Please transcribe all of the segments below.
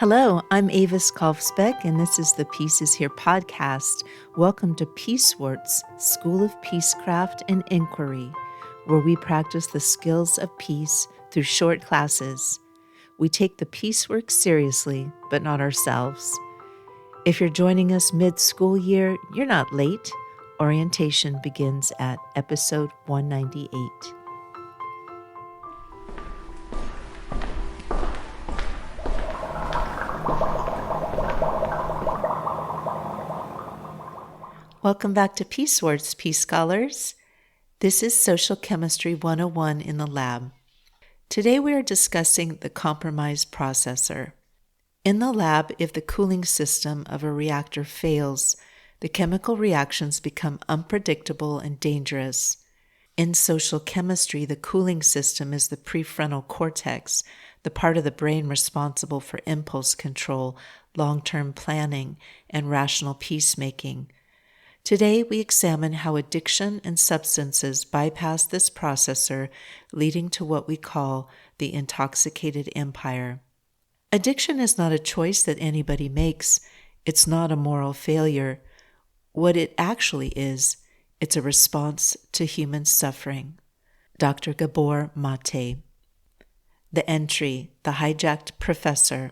Hello, I'm Avis Kaufsbeck, and this is the Peace is Here podcast. Welcome to Peacewarts, School of Peacecraft and Inquiry, where we practice the skills of peace through short classes. We take the peace work seriously, but not ourselves. If you're joining us mid-school year, you're not late. Orientation begins at episode 198. Welcome back to Peacewarts, Peace Scholars. This is Social Chemistry 101 in the lab. Today we are discussing the compromise processor. In the lab, if the cooling system of a reactor fails, the chemical reactions become unpredictable and dangerous. In social chemistry, the cooling system is the prefrontal cortex, the part of the brain responsible for impulse control, long-term planning, and rational peacemaking. Today, we examine how addiction and substances bypass this processor, leading to what we call the Intoxicated Empire. Addiction is not a choice that anybody makes. It's not a moral failure. What it actually is, it's a response to human suffering. Dr. Gabor Mate. The entry, The Hijacked Professor.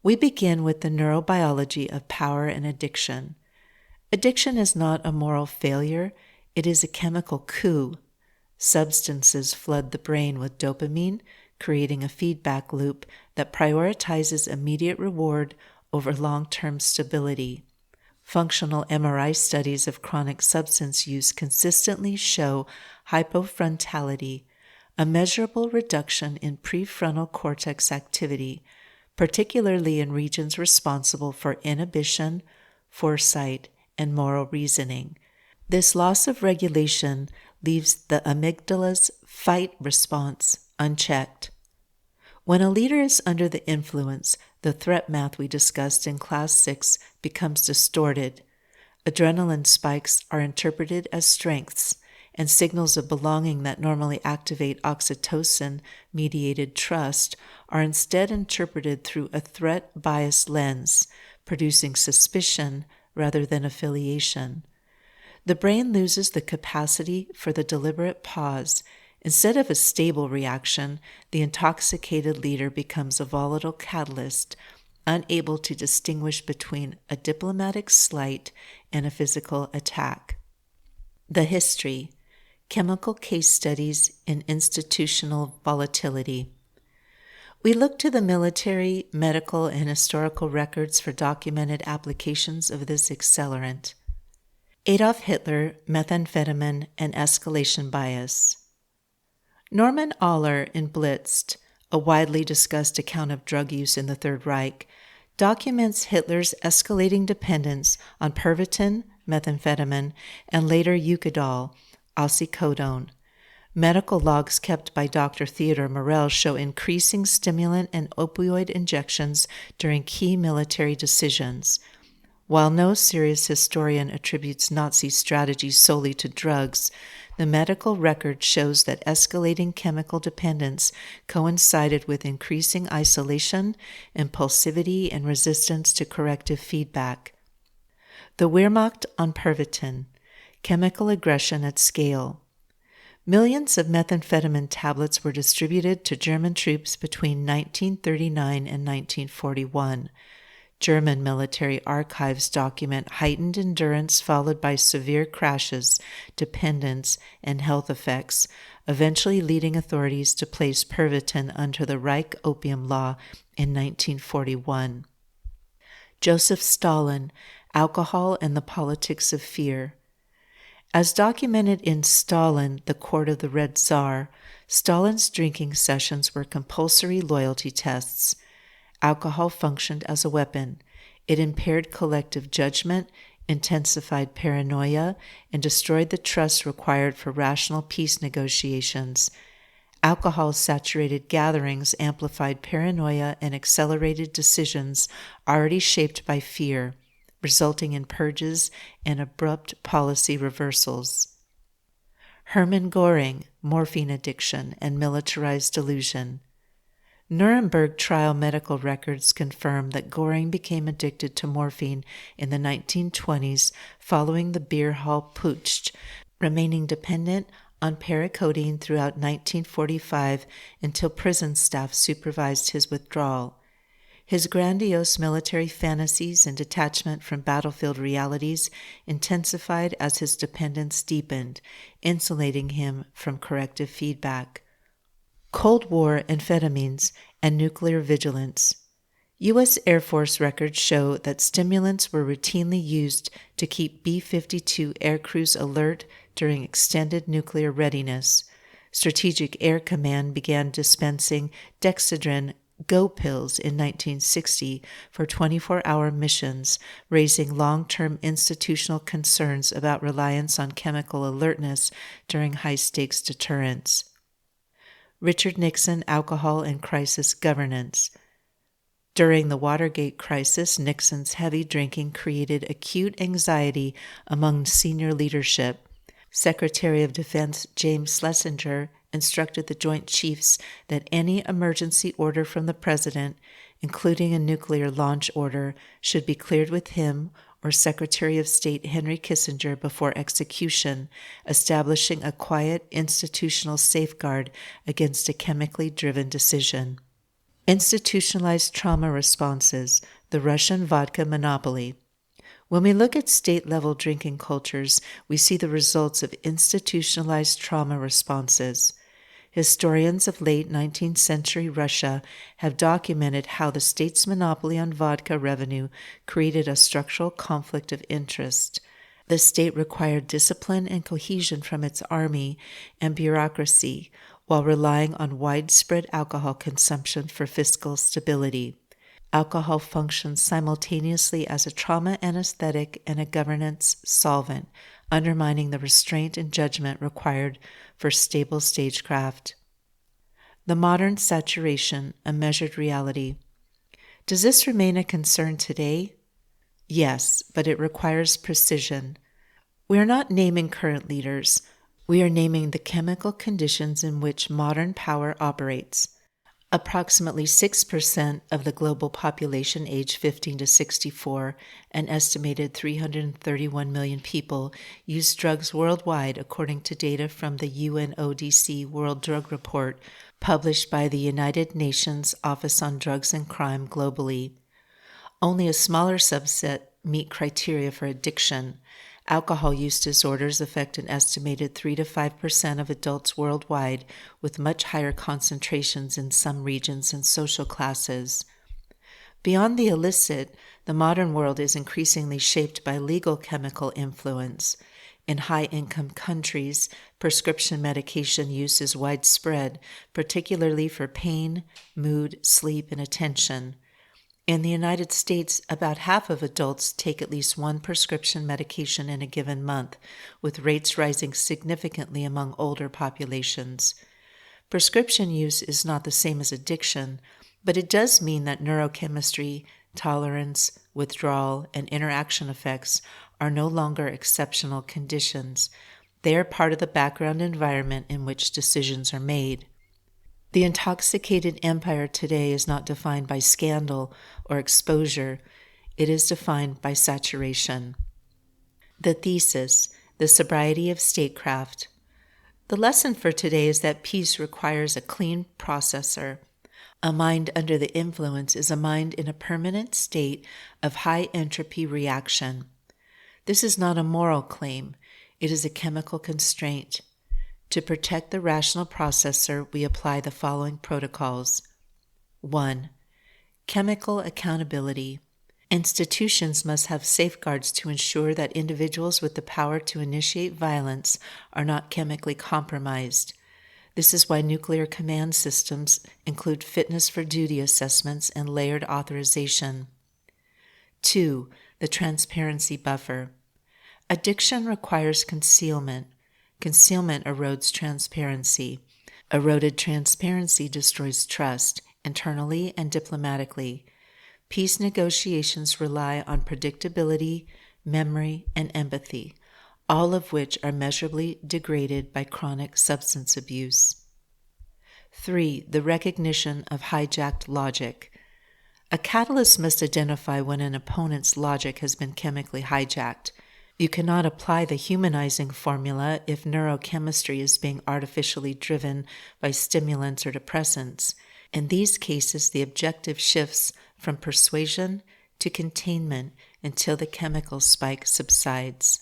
We begin with the neurobiology of power and addiction. Addiction is not a moral failure, it is a chemical coup. Substances flood the brain with dopamine, creating a feedback loop that prioritizes immediate reward over long-term stability. Functional MRI studies of chronic substance use consistently show hypofrontality, a measurable reduction in prefrontal cortex activity, particularly in regions responsible for inhibition, foresight, and moral reasoning. This loss of regulation leaves the amygdala's fight response unchecked. When a leader is under the influence, the threat math we discussed in Class 6 becomes distorted. Adrenaline spikes are interpreted as strengths, and signals of belonging that normally activate oxytocin-mediated trust are instead interpreted through a threat-biased lens, producing suspicion rather than affiliation. The brain loses the capacity for the deliberate pause. Instead of a stable reaction, the intoxicated leader becomes a volatile catalyst, unable to distinguish between a diplomatic slight and a physical attack. The history, chemical case studies in institutional volatility. We look to the military, medical, and historical records for documented applications of this accelerant. Adolf Hitler, methamphetamine, and escalation bias. Norman Ohler in Blitzkrieg, a widely discussed account of drug use in the Third Reich, documents Hitler's escalating dependence on Pervitin, methamphetamine, and later Eucadol, oxycodone. Medical logs kept by Dr. Theodor Morell show increasing stimulant and opioid injections during key military decisions. While no serious historian attributes Nazi strategies solely to drugs, the medical record shows that escalating chemical dependence coincided with increasing isolation, impulsivity, and resistance to corrective feedback. The Wehrmacht on Pervitin, chemical aggression at scale. Millions of methamphetamine tablets were distributed to German troops between 1939 and 1941. German military archives document heightened endurance followed by severe crashes, dependence, and health effects, eventually leading authorities to place Pervitin under the Reich Opium Law in 1941. Joseph Stalin, Alcohol and the Politics of Fear. As documented in Stalin, the Court of the Red Tsar, Stalin's drinking sessions were compulsory loyalty tests. Alcohol functioned as a weapon. It impaired collective judgment, intensified paranoia, and destroyed the trust required for rational peace negotiations. Alcohol-saturated gatherings amplified paranoia and accelerated decisions already shaped by fear, resulting in purges and abrupt policy reversals. Hermann Göring, morphine addiction and militarized delusion. Nuremberg trial medical records confirm that Göring became addicted to morphine in the 1920s following the beer hall putsch, remaining dependent on paracodeine throughout 1945 until prison staff supervised his withdrawal. His grandiose military fantasies and detachment from battlefield realities intensified as his dependence deepened, insulating him from corrective feedback. Cold War amphetamines and nuclear vigilance. U.S. Air Force records show that stimulants were routinely used to keep B-52 aircrews alert during extended nuclear readiness. Strategic Air Command began dispensing dexedrine Go pills in 1960 for 24-hour missions, raising long-term institutional concerns about reliance on chemical alertness during high-stakes deterrence. Richard Nixon Alcohol and Crisis Governance. During the Watergate crisis, Nixon's heavy drinking created acute anxiety among senior leadership. Secretary of Defense James Schlesinger instructed the Joint Chiefs that any emergency order from the President, including a nuclear launch order, should be cleared with him or Secretary of State Henry Kissinger before execution, establishing a quiet institutional safeguard against a chemically driven decision. Institutionalized trauma responses, the Russian vodka monopoly. When we look at state-level drinking cultures, we see the results of institutionalized trauma responses. Historians of late 19th century Russia have documented how the state's monopoly on vodka revenue created a structural conflict of interest. The state required discipline and cohesion from its army and bureaucracy, while relying on widespread alcohol consumption for fiscal stability. Alcohol functions simultaneously as a trauma anesthetic and a governance solvent, undermining the restraint and judgment required for stable stagecraft. The modern saturation, a measured reality. Does this remain a concern today? Yes, but it requires precision. We are not naming current leaders. We are naming the chemical conditions in which modern power operates. Approximately 6% of the global population aged 15 to 64, an estimated 331 million people, use drugs worldwide according to data from the UNODC World Drug Report published by the United Nations Office on Drugs and Crime globally. Only a smaller subset meet criteria for addiction. Alcohol use disorders affect an estimated 3 to 5% of adults worldwide, with much higher concentrations in some regions and social classes. Beyond the illicit, the modern world is increasingly shaped by legal chemical influence. In high-income countries, prescription medication use is widespread, particularly for pain, mood, sleep, and attention. In the United States, about half of adults take at least one prescription medication in a given month, with rates rising significantly among older populations. Prescription use is not the same as addiction, but it does mean that neurochemistry, tolerance, withdrawal, and interaction effects are no longer exceptional conditions. They are part of the background environment in which decisions are made. The intoxicated empire today is not defined by scandal or exposure. It is defined by saturation. The thesis, the sobriety of statecraft. The lesson for today is that peace requires a clean processor. A mind under the influence is a mind in a permanent state of high entropy reaction. This is not a moral claim. It is a chemical constraint. To protect the rational processor, we apply the following protocols. 1. Chemical accountability. Institutions must have safeguards to ensure that individuals with the power to initiate violence are not chemically compromised. This is why nuclear command systems include fitness for duty assessments and layered authorization. 2. The transparency buffer. Addiction requires concealment. Concealment erodes transparency. Eroded transparency destroys trust, internally and diplomatically. Peace negotiations rely on predictability, memory, and empathy, all of which are measurably degraded by chronic substance abuse. 3. The recognition of hijacked logic. A catalyst must identify when an opponent's logic has been chemically hijacked. You cannot apply the humanizing formula if neurochemistry is being artificially driven by stimulants or depressants. In these cases, the objective shifts from persuasion to containment until the chemical spike subsides.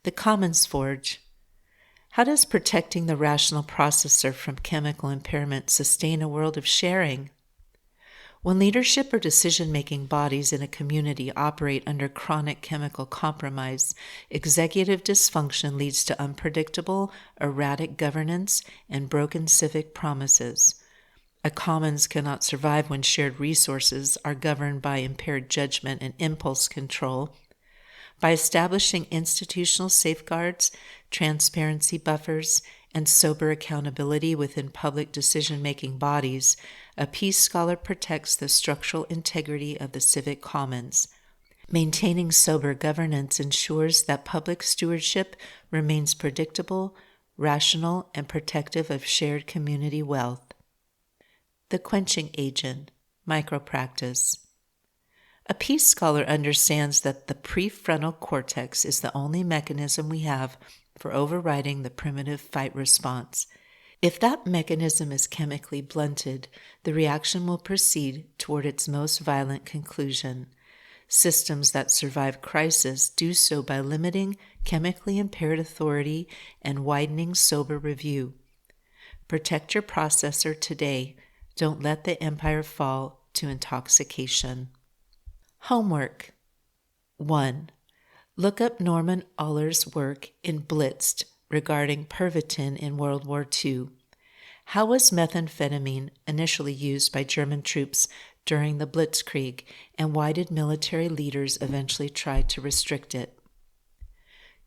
The Commons Forge. How does protecting the rational processor from chemical impairment sustain a world of sharing? When leadership or decision-making bodies in a community operate under chronic chemical compromise, executive dysfunction leads to unpredictable, erratic governance and broken civic promises. A commons cannot survive when shared resources are governed by impaired judgment and impulse control. By establishing institutional safeguards, transparency buffers, and sober accountability within public decision-making bodies, a peace scholar protects the structural integrity of the civic commons. Maintaining sober governance ensures that public stewardship remains predictable, rational, and protective of shared community wealth. The Quenching Agent, Micropractice. A peace scholar understands that the prefrontal cortex is the only mechanism we have for overriding the primitive fight response. If that mechanism is chemically blunted, the reaction will proceed toward its most violent conclusion. Systems that survive crisis do so by limiting chemically impaired authority and widening sober review. Protect your processor today. Don't let the empire fall to intoxication. Homework. 1. Look up Norman Ohler's work inBlitzed regarding Pervitin in World War II. How was methamphetamine initially used by German troops during the Blitzkrieg, and why did military leaders eventually try to restrict it?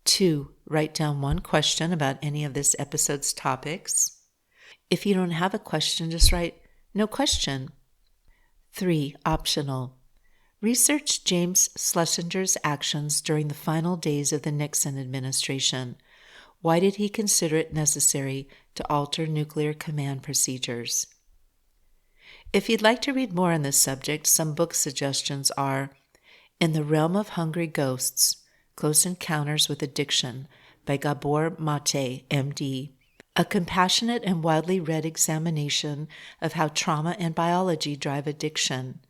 2. Write down one question about any of this episode's topics. If you don't have a question, just write, "No question." 3. Optional. Research James Schlesinger's actions during the final days of the Nixon administration. Why did he consider it necessary to alter nuclear command procedures? If you'd like to read more on this subject, some book suggestions are In the Realm of Hungry Ghosts, Close Encounters with Addiction by Gabor Mate, M.D., a compassionate and widely read examination of how trauma and biology drive addiction,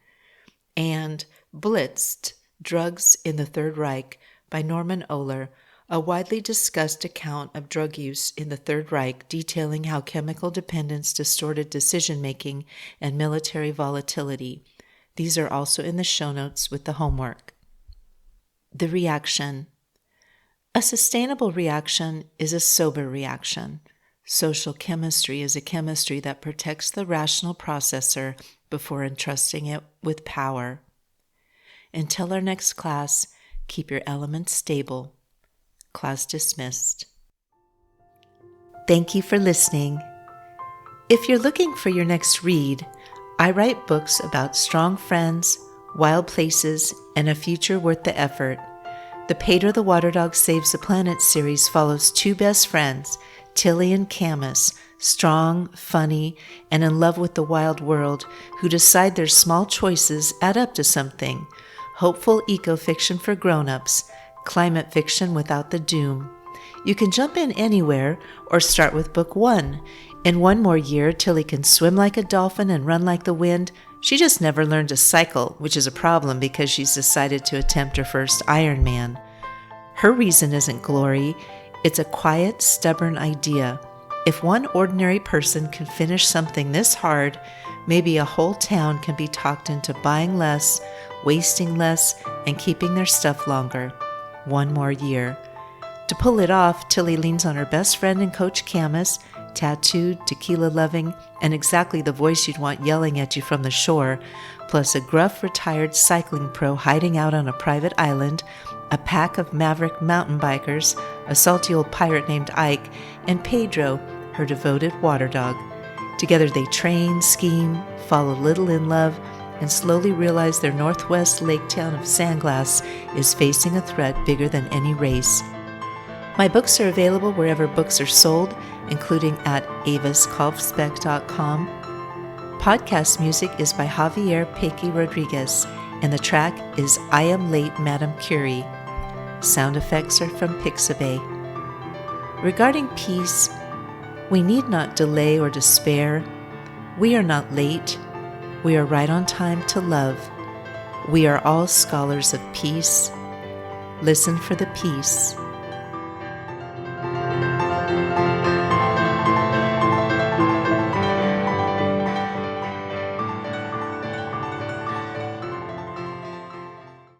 and Blitzed, Drugs in the Third Reich by Norman Ohler, a widely discussed account of drug use in the Third Reich detailing how chemical dependence distorted decision-making and military volatility. These are also in the show notes with the homework. The reaction. A sustainable reaction is a sober reaction. Social chemistry is a chemistry that protects the rational processor before entrusting it with power. Until our next class, keep your elements stable. Class dismissed. Thank you for listening. If you're looking for your next read, I write books about strong friends, wild places, and a future worth the effort. The Pedro the Water Dog Saves the Planet series follows two best friends, Tilly and Camus, strong, funny, and in love with the wild world, who decide their small choices add up to something. Hopeful eco-fiction for grown-ups, climate fiction without the doom. You can jump in anywhere or start with book 1. In one more year, Tilly can swim like a dolphin and run like the wind. She just never learned to cycle, which is a problem because she's decided to attempt her first Ironman. Her reason isn't glory. It's a quiet, stubborn idea. If one ordinary person can finish something this hard, maybe a whole town can be talked into buying less, wasting less, and keeping their stuff longer. One more year. To pull it off, Tilly leans on her best friend and coach Camus, tattooed, tequila-loving, and exactly the voice you'd want yelling at you from the shore, plus a gruff, retired cycling pro hiding out on a private island, a pack of maverick mountain bikers, a salty old pirate named Ike, and Pedro, her devoted water dog. Together they train, scheme, fall a little in love, and slowly realize their northwest lake town of Sandglass is facing a threat bigger than any race. My books are available wherever books are sold, including at aviskolfsbeck.com. Podcast music is by Javier Pequi Rodriguez, and the track is I Am Late, Madame Curie. Sound effects are from Pixabay. Regarding peace, we need not delay or despair. We are not late. We are right on time to love. We are all scholars of peace. Listen for the peace.